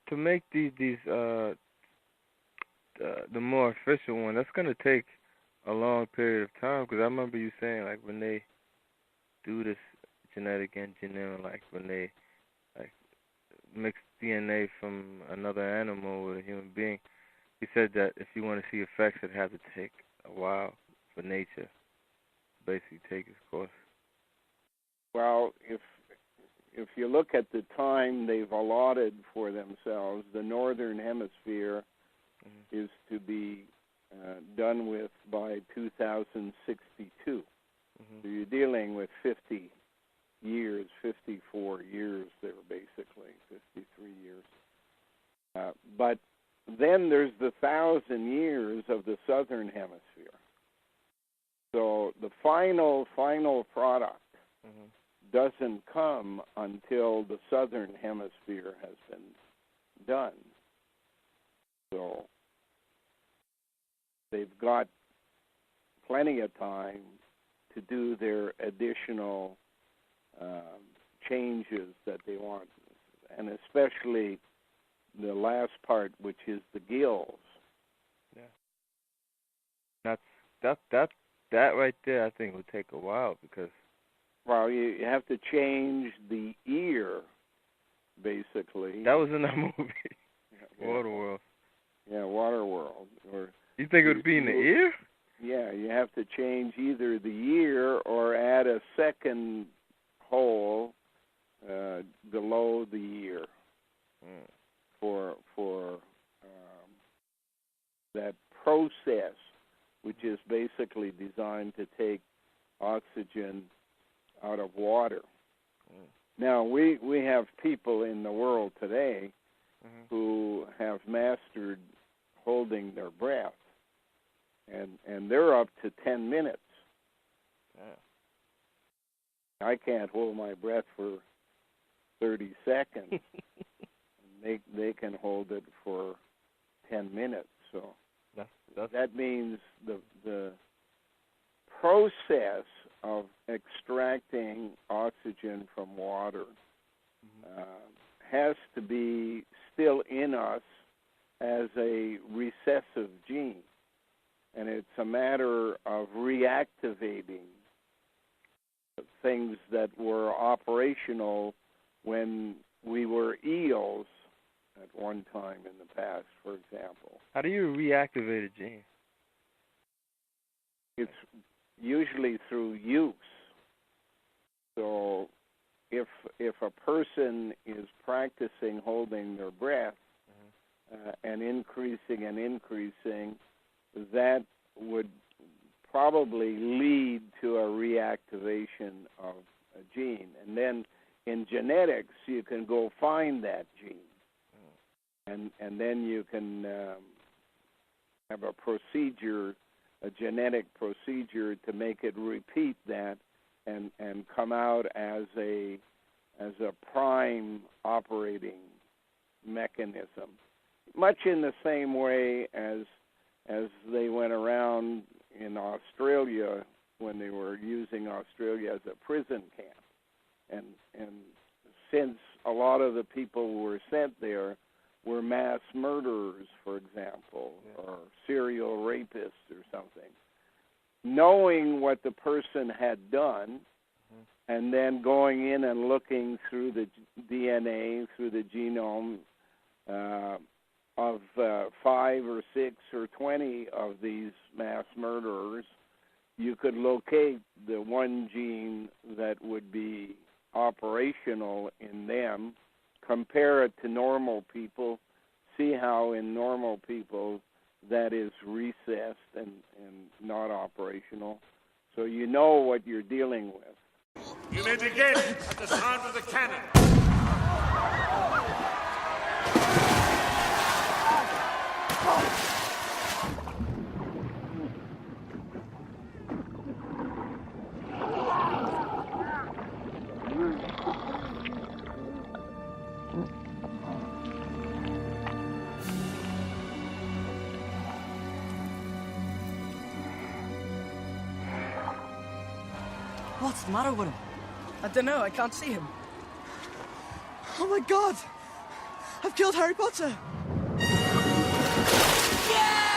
to make these the more efficient one, that's gonna take a long period of time. Because I remember you saying like when they do this genetic engineering, like when they like mix DNA from another animal with a human being, he said that if you want to see effects, it has to take a while for nature to basically take its course. Well, if you look at the time they've allotted for themselves, the northern hemisphere is to be done with by 2062. So you're dealing with 50 years, 54 years there, basically, 53 years. But then there's the 1,000 years of the southern hemisphere. So the final product doesn't come until the southern hemisphere has been done. So they've got plenty of time to do their additional changes that they want, and especially the last part, which is the gills. Yeah. That right there, I think would take a while because. Well, you have to change the ear, basically. That was in that movie, Waterworld. Yeah, Waterworld. Or you think it would be in the ear? Yeah, you have to change either the ear or add a second hole below the ear for that process, which is basically designed to take oxygen out of water. Now, we have people in the world today who have mastered holding their breath, and they're up to 10 minutes. I can't hold my breath for 30 seconds. They can hold it for 10 minutes. So that means the process of extracting oxygen from water has to be still in us as a recessive gene. And it's a matter of reactivating things that were operational when we were eels at one time in the past, for example. How do you reactivate a gene? It's usually through use. So if a person is practicing holding their breath and increasing, that would probably lead to a reactivation of a gene. And then in genetics, you can go find that gene. And then you can have a procedure, a genetic procedure to make it repeat that and come out as a prime operating mechanism. Much in the same way as they went around in Australia when they were using Australia as a prison camp. And since a lot of the people who were sent there were mass murderers, for example, or serial rapists or something, knowing what the person had done and then going in and looking through the DNA, through the genome of 5 or 6 or 20 of these mass murderers, you could locate the one gene that would be operational in them, compare it to normal people, see how in normal people that is recessed and not operational, so you know what you're dealing with. You may begin at the sound of the cannon. What's the matter with him? I don't know, I can't see him. Oh my God! I've killed Harry Potter. Yeah!